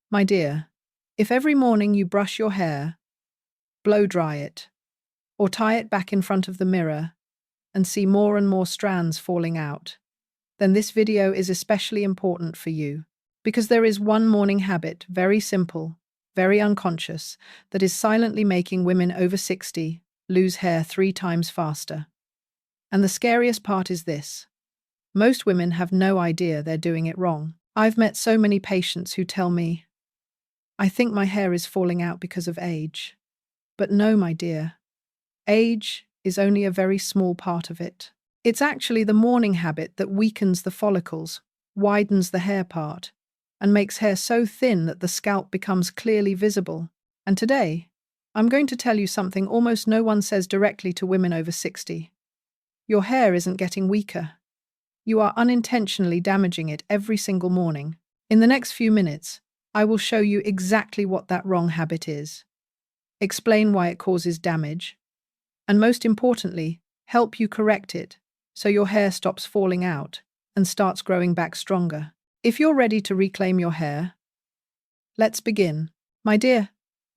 My dear, if every morning you brush your hair, blow dry it, or tie it back in front of the mirror and see more and more strands falling out, then this video is especially important for you. Because there is one morning habit, very simple, very unconscious, that is silently making women over 60 lose hair 3 times faster. And the scariest part is this. Most women have no idea they're doing it wrong. I've met so many patients who tell me, I think my hair is falling out because of age. But no, my dear. Age is only a very small part of it. It's actually the morning habit that weakens the follicles, widens the hair part, and makes hair so thin that the scalp becomes clearly visible. And today, I'm going to tell you something almost no one says directly to women over 60. Your hair isn't getting weaker. You are unintentionally damaging it every single morning. In the next few minutes, I will show you exactly what that wrong habit is, explain why it causes damage, and most importantly, help you correct it so your hair stops falling out and starts growing back stronger. If you're ready to reclaim your hair, let's begin. My dear,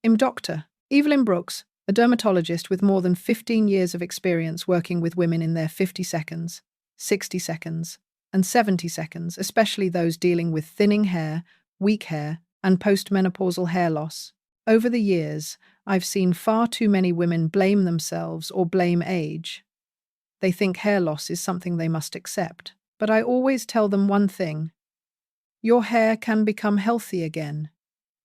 I'm Dr. Evelyn Brooks, a dermatologist with more than 15 years of experience working with women in their 50 seconds, 60 seconds, and 70 seconds, especially those dealing with thinning hair, weak hair, and postmenopausal hair loss. Over the years, I've seen far too many women blame themselves or blame age. They think hair loss is something they must accept. But I always tell them one thing. Your hair can become healthy again.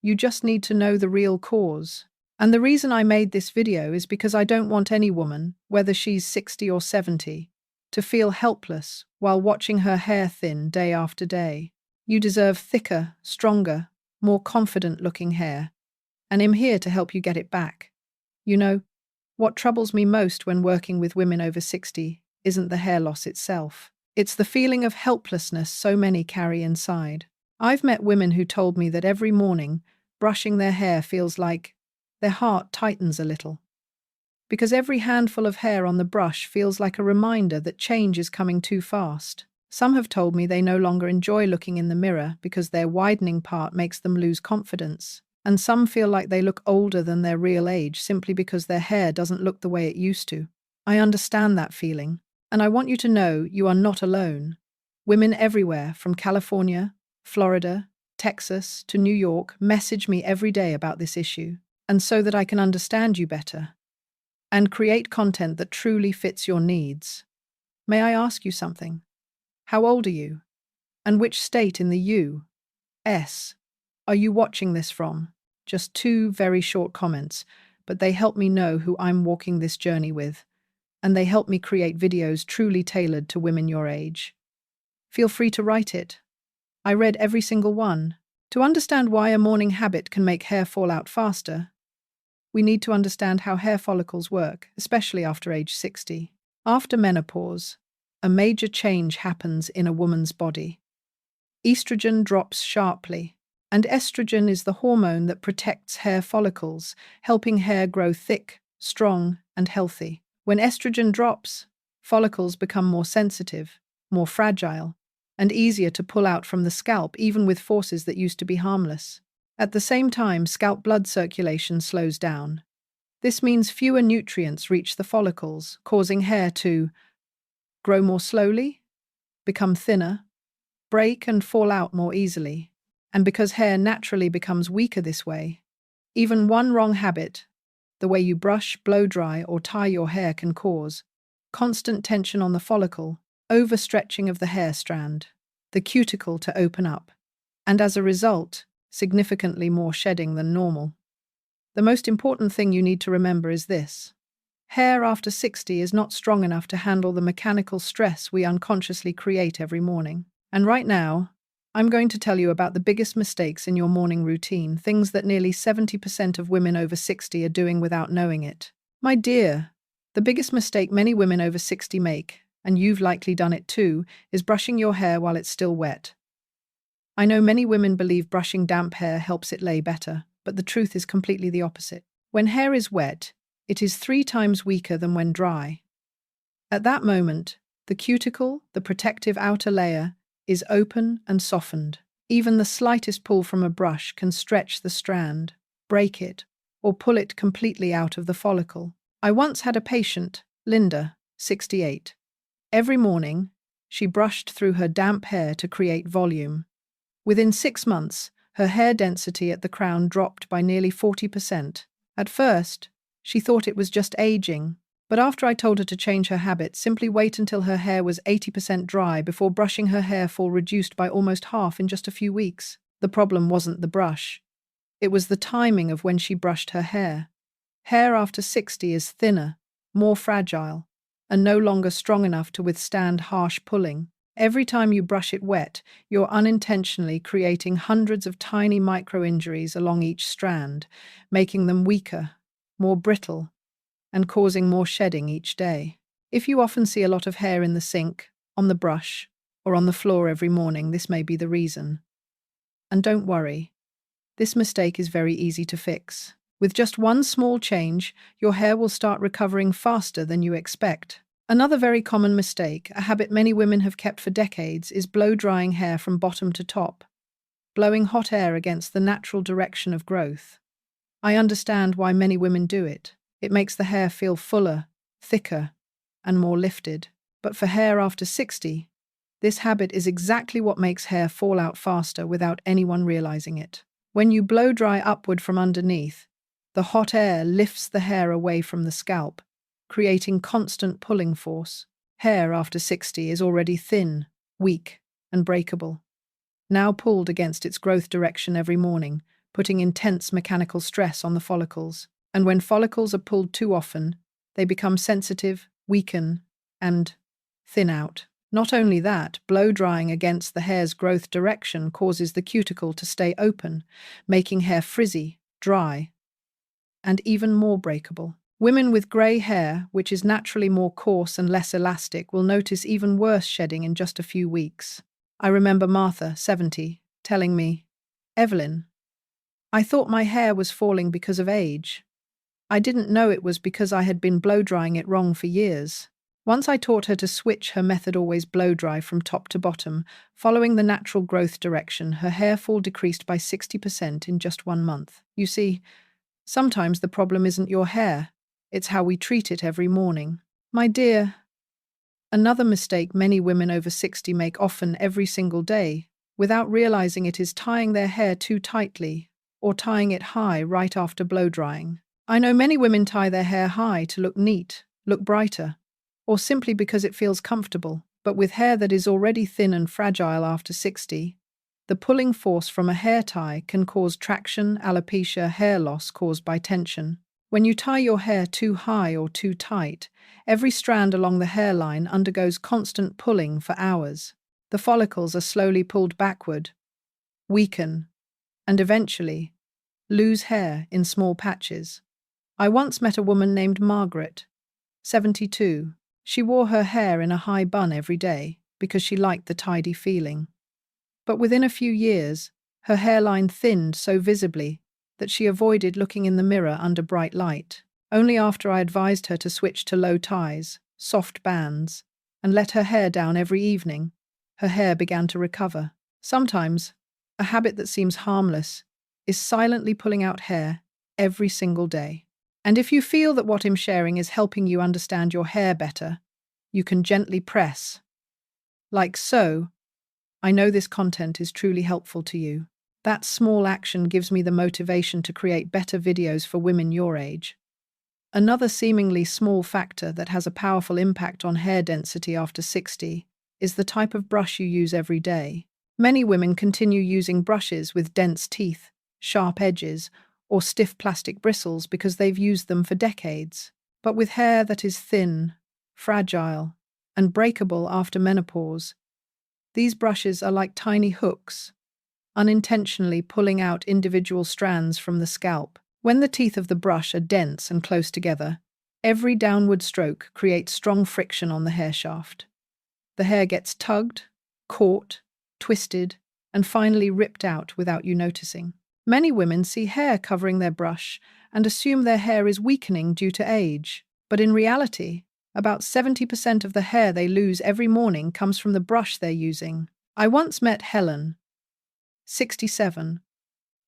You just need to know the real cause. And the reason I made this video is because I don't want any woman, whether she's 60 or 70, to feel helpless while watching her hair thin day after day. You deserve thicker, stronger, more confident-looking hair, and I'm here to help you get it back. You know, what troubles me most when working with women over 60 isn't the hair loss itself. It's the feeling of helplessness so many carry inside. I've met women who told me that every morning, brushing their hair feels like their heart tightens a little. Because every handful of hair on the brush feels like a reminder that change is coming too fast. Some have told me they no longer enjoy looking in the mirror because their widening part makes them lose confidence. And some feel like they look older than their real age simply because their hair doesn't look the way it used to. I understand that feeling, and I want you to know you are not alone. Women everywhere, from California, Florida, Texas to New York, message me every day about this issue, and so that I can understand you better and create content that truly fits your needs. May I ask you something? How old are you? And which state in the U.S. are you watching this from? Just 2 very short comments, but they help me know who I'm walking this journey with, and they help me create videos truly tailored to women your age. Feel free to write it. I read every single one. To understand why a morning habit can make hair fall out faster, we need to understand how hair follicles work, especially after age 60. After menopause, a major change happens in a woman's body. Estrogen drops sharply, and estrogen is the hormone that protects hair follicles, helping hair grow thick, strong, and healthy. When estrogen drops, follicles become more sensitive, more fragile, and easier to pull out from the scalp, even with forces that used to be harmless. At the same time, scalp blood circulation slows down. This means fewer nutrients reach the follicles, causing hair to grow more slowly, become thinner, break and fall out more easily. And because hair naturally becomes weaker this way, even one wrong habit, the way you brush, blow dry, or tie your hair, can cause constant tension on the follicle, overstretching of the hair strand, the cuticle to open up, and as a result, significantly more shedding than normal. The most important thing you need to remember is this. Hair after 60 is not strong enough to handle the mechanical stress we unconsciously create every morning. And right now, I'm going to tell you about the biggest mistakes in your morning routine, things that nearly 70% of women over 60 are doing without knowing it. My dear, the biggest mistake many women over 60 make, and you've likely done it too, is brushing your hair while it's still wet. I know many women believe brushing damp hair helps it lay better, but the truth is completely the opposite. When hair is wet, it is 3 times weaker than when dry. At that moment, the cuticle, the protective outer layer, is open and softened. Even the slightest pull from a brush can stretch the strand, break it, or pull it completely out of the follicle. I once had a patient, Linda, 68. Every morning, she brushed through her damp hair to create volume. Within 6 months, her hair density at the crown dropped by nearly 40%. At first, she thought it was just aging, but after I told her to change her habit, simply wait until her hair was 80% dry before brushing, her hair fall reduced by almost half in just a few weeks. The problem wasn't the brush. It was the timing of when she brushed her hair. Hair after 60 is thinner, more fragile, and no longer strong enough to withstand harsh pulling. Every time you brush it wet, you're unintentionally creating hundreds of tiny micro-injuries along each strand, making them weaker, more brittle, and causing more shedding each day. If you often see a lot of hair in the sink, on the brush, or on the floor every morning, this may be the reason. And don't worry, this mistake is very easy to fix. With just one small change, your hair will start recovering faster than you expect. Another very common mistake, a habit many women have kept for decades, is blow-drying hair from bottom to top, blowing hot air against the natural direction of growth. I understand why many women do it. It makes the hair feel fuller, thicker, and more lifted. But for hair after 60, this habit is exactly what makes hair fall out faster without anyone realizing it. When you blow dry upward from underneath, the hot air lifts the hair away from the scalp, creating constant pulling force. Hair after 60 is already thin, weak, and breakable, now pulled against its growth direction every morning, putting intense mechanical stress on the follicles. And when follicles are pulled too often, they become sensitive, weaken, and thin out. Not only that, blow drying against the hair's growth direction causes the cuticle to stay open, making hair frizzy, dry, and even more breakable. Women with grey hair, which is naturally more coarse and less elastic, will notice even worse shedding in just a few weeks. I remember Martha, 70, telling me, "Evelyn, I thought my hair was falling because of age. I didn't know it was because I had been blow-drying it wrong for years." Once I taught her to switch her method, always blow-dry from top to bottom, following the natural growth direction, her hair fall decreased by 60% in just 1 month. You see, sometimes the problem isn't your hair, it's how we treat it every morning. My dear, another mistake many women over 60 make, often every single day, without realizing it, is tying their hair too tightly or tying it high right after blow-drying. I know many women tie their hair high to look neat, look brighter, or simply because it feels comfortable. But with hair that is already thin and fragile after 60, the pulling force from a hair tie can cause traction, alopecia, hair loss caused by tension. When you tie your hair too high or too tight, every strand along the hairline undergoes constant pulling for hours. The follicles are slowly pulled backward, weaken, and eventually lose hair in small patches. I once met a woman named Margaret, 72. She wore her hair in a high bun every day because she liked the tidy feeling. But within a few years, her hairline thinned so visibly that she avoided looking in the mirror under bright light. Only after I advised her to switch to low ties, soft bands, and let her hair down every evening, her hair began to recover. Sometimes, a habit that seems harmless is silently pulling out hair every single day. And if you feel that what I'm sharing is helping you understand your hair better, you can gently press, like so. I know this content is truly helpful to you. That small action gives me the motivation to create better videos for women your age. Another seemingly small factor that has a powerful impact on hair density after 60 is the type of brush you use every day. Many women continue using brushes with dense teeth, sharp edges, or stiff plastic bristles because they've used them for decades. But with hair that is thin, fragile, and breakable after menopause, these brushes are like tiny hooks, unintentionally pulling out individual strands from the scalp. When the teeth of the brush are dense and close together, every downward stroke creates strong friction on the hair shaft. The hair gets tugged, caught, twisted, and finally ripped out without you noticing. Many women see hair covering their brush and assume their hair is weakening due to age. But in reality, about 70% of the hair they lose every morning comes from the brush they're using. I once met Helen, 67.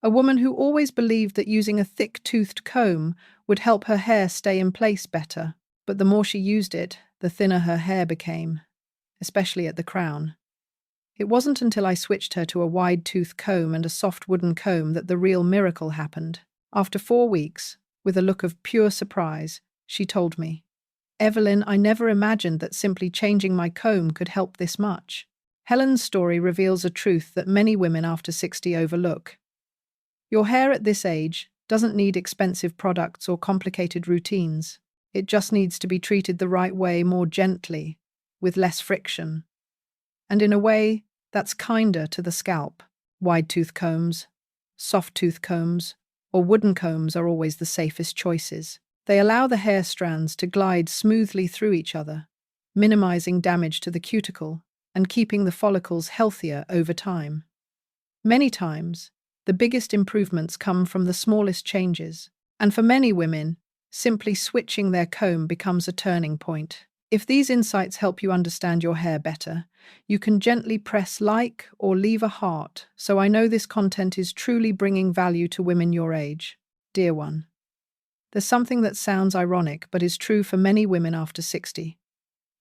A woman who always believed that using a thick-toothed comb would help her hair stay in place better, but the more she used it, the thinner her hair became, especially at the crown. It wasn't until I switched her to a wide-tooth comb and a soft wooden comb that the real miracle happened. After 4 weeks, with a look of pure surprise, she told me, "Evelyn, I never imagined that simply changing my comb could help this much." Helen's story reveals a truth that many women after 60 overlook. Your hair at this age doesn't need expensive products or complicated routines. It just needs to be treated the right way, more gently, with less friction, and in a way that's kinder to the scalp. Wide-tooth combs, soft-tooth combs, or wooden combs are always the safest choices. They allow the hair strands to glide smoothly through each other, minimizing damage to the cuticle and keeping the follicles healthier over time. Many times, the biggest improvements come from the smallest changes, and for many women, simply switching their comb becomes a turning point. If these insights help you understand your hair better, you can gently press like or leave a heart, so I know this content is truly bringing value to women your age. Dear one, there's something that sounds ironic but is true for many women after 60.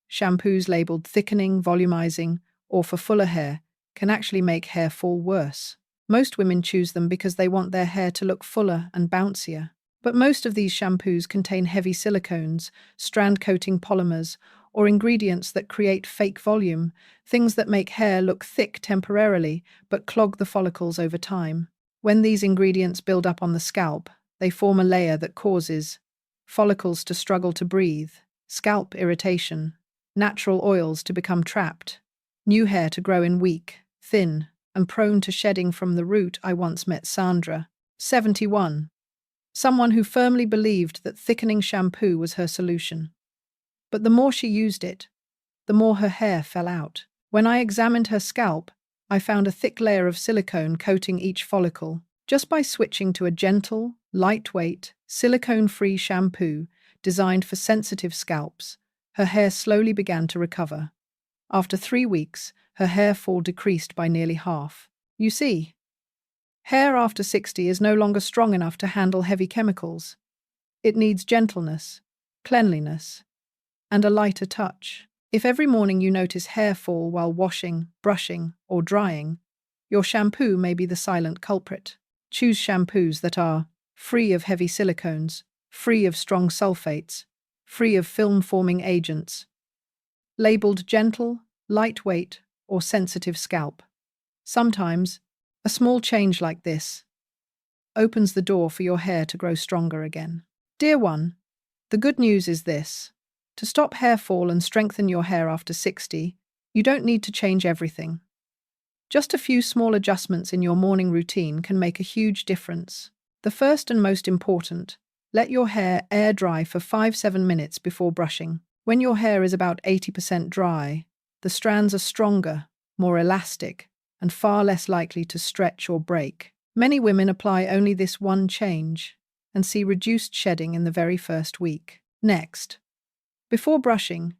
Shampoos labeled thickening, volumizing, or for fuller hair can actually make hair fall worse. Most women choose them because they want their hair to look fuller and bouncier. But most of these shampoos contain heavy silicones, strand-coating polymers, or ingredients that create fake volume, things that make hair look thick temporarily but clog the follicles over time. When these ingredients build up on the scalp, they form a layer that causes follicles to struggle to breathe, scalp irritation, natural oils to become trapped, new hair to grow in weak, thin, and prone to shedding from the root. I once met Sandra, 71. Someone who firmly believed that thickening shampoo was her solution. But the more she used it, the more her hair fell out. When I examined her scalp, I found a thick layer of silicone coating each follicle. Just by switching to a gentle, lightweight, silicone-free shampoo designed for sensitive scalps, her hair slowly began to recover. After 3 weeks, her hair fall decreased by nearly half. You see, hair after 60 is no longer strong enough to handle heavy chemicals. It needs gentleness, cleanliness, and a lighter touch. If every morning you notice hair fall while washing, brushing, or drying, your shampoo may be the silent culprit. Choose shampoos that are free of heavy silicones, free of strong sulfates, free of film-forming agents, labeled gentle, lightweight, or sensitive scalp. Sometimes, a small change like this opens the door for your hair to grow stronger again. Dear one, the good news is this. To stop hair fall and strengthen your hair after 60, you don't need to change everything. Just a few small adjustments in your morning routine can make a huge difference. The first and most important, let your hair air dry for 5-7 minutes before brushing. When your hair is about 80% dry, the strands are stronger, more elastic, and far less likely to stretch or break. Many women apply only this one change and see reduced shedding in the very first week. Next, before brushing,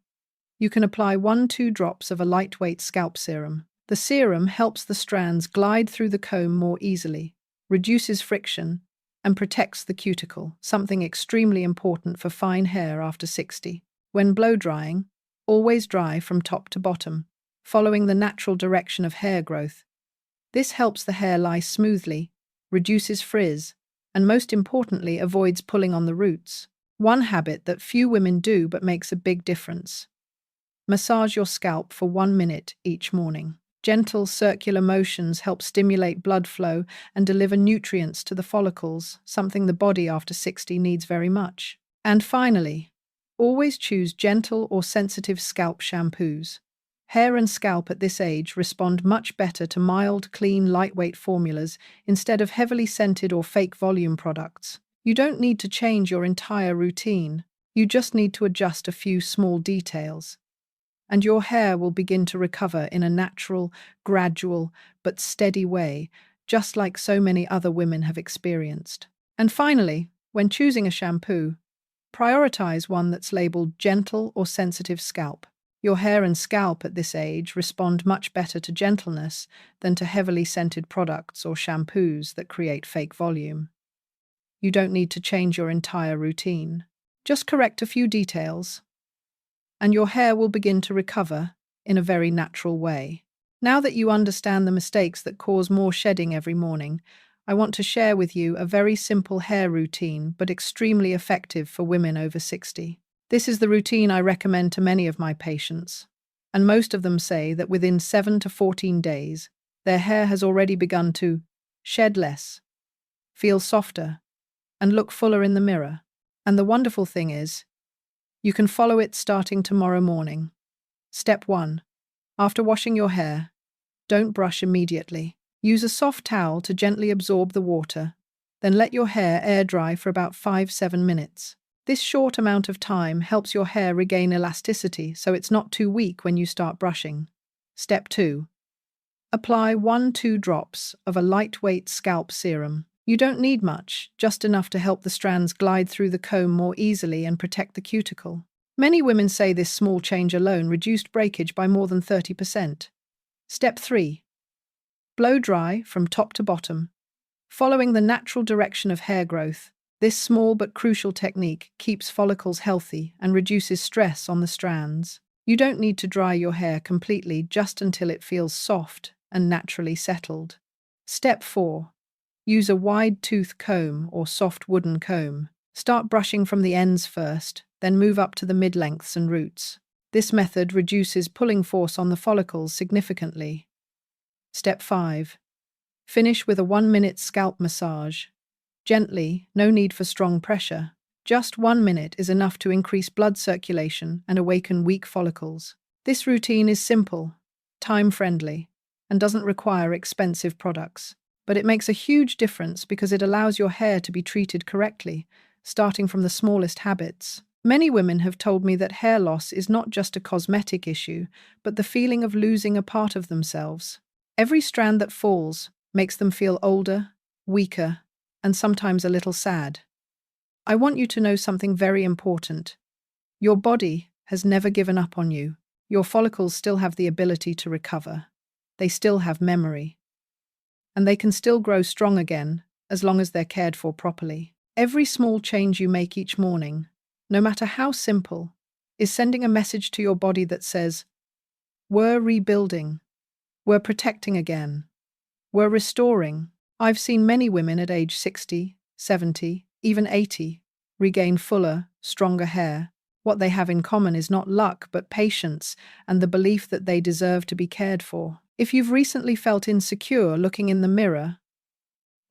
you can apply 1-2 drops of a lightweight scalp serum. The serum helps the strands glide through the comb more easily, reduces friction, and protects the cuticle, something extremely important for fine hair after 60. When blow drying, always dry from top to bottom, following the natural direction of hair growth. This helps the hair lie smoothly, reduces frizz, and most importantly, avoids pulling on the roots. One habit that few women do but makes a big difference. Massage your scalp for 1 minute each morning. Gentle circular motions help stimulate blood flow and deliver nutrients to the follicles, something the body after 60 needs very much. And finally, always choose gentle or sensitive scalp shampoos. Hair and scalp at this age respond much better to mild, clean, lightweight formulas instead of heavily scented or fake volume products. You don't need to change your entire routine. You just need to adjust a few small details. And your hair will begin to recover in a natural, gradual, but steady way, just like so many other women have experienced. And finally, when choosing a shampoo, prioritize one that's labeled gentle or sensitive scalp. Your hair and scalp at this age respond much better to gentleness than to heavily scented products or shampoos that create fake volume. You don't need to change your entire routine. Just correct a few details, and your hair will begin to recover in a very natural way. Now that you understand the mistakes that cause more shedding every morning, I want to share with you a very simple hair routine but extremely effective for women over 60. This is the routine I recommend to many of my patients, and most of them say that within 7 to 14 days, their hair has already begun to shed less, feel softer, and look fuller in the mirror. And the wonderful thing is, you can follow it starting tomorrow morning. Step 1. After washing your hair, don't brush immediately. Use a soft towel to gently absorb the water, then let your hair air dry for about 5-7 minutes. This short amount of time helps your hair regain elasticity so it's not too weak when you start brushing. Step 2. Apply 1-2 drops of a lightweight scalp serum. You don't need much, just enough to help the strands glide through the comb more easily and protect the cuticle. Many women say this small change alone reduced breakage by more than 30%. Step 3. Blow dry from top to bottom. Following the natural direction of hair growth, this small but crucial technique keeps follicles healthy and reduces stress on the strands. You don't need to dry your hair completely, just until it feels soft and naturally settled. Step 4. Use a wide-tooth comb or soft wooden comb. Start brushing from the ends first, then move up to the mid-lengths and roots. This method reduces pulling force on the follicles significantly. Step 5. Finish with a 1-minute scalp massage. Gently, no need for strong pressure. Just 1 minute is enough to increase blood circulation and awaken weak follicles. This routine is simple, time-friendly, and doesn't require expensive products. But it makes a huge difference because it allows your hair to be treated correctly, starting from the smallest habits. Many women have told me that hair loss is not just a cosmetic issue, but the feeling of losing a part of themselves. Every strand that falls makes them feel older, weaker, and sometimes a little sad. I want you to know something very important. Your body has never given up on you. Your follicles still have the ability to recover. They still have memory. And they can still grow strong again, as long as they're cared for properly. Every small change you make each morning, no matter how simple, is sending a message to your body that says, we're rebuilding, we're protecting again, we're restoring. I've seen many women at age 60, 70, even 80, regain fuller, stronger hair. What they have in common is not luck, but patience and the belief that they deserve to be cared for. If you've recently felt insecure looking in the mirror,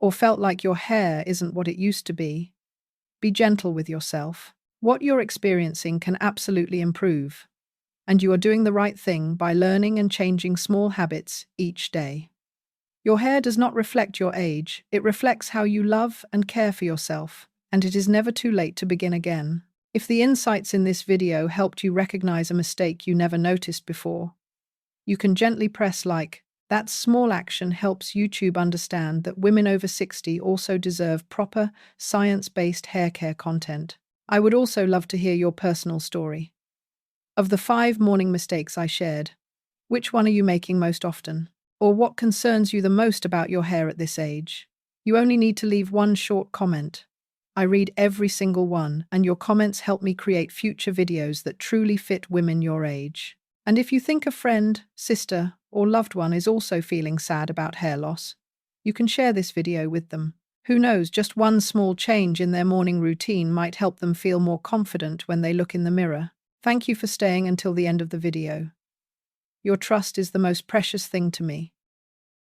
or felt like your hair isn't what it used to be gentle with yourself. What you're experiencing can absolutely improve, and you are doing the right thing by learning and changing small habits each day. Your hair does not reflect your age, it reflects how you love and care for yourself, and it is never too late to begin again. If the insights in this video helped you recognize a mistake you never noticed before, you can gently press like. That small action helps YouTube understand that women over 60 also deserve proper, science-based hair care content. I would also love to hear your personal story. Of the 5 morning mistakes I shared, which one are you making most often? Or what concerns you the most about your hair at this age? You only need to leave one short comment. I read every single one, and your comments help me create future videos that truly fit women your age. And if you think a friend, sister, or loved one is also feeling sad about hair loss, you can share this video with them. Who knows, just one small change in their morning routine might help them feel more confident when they look in the mirror. Thank you for staying until the end of the video. Your trust is the most precious thing to me.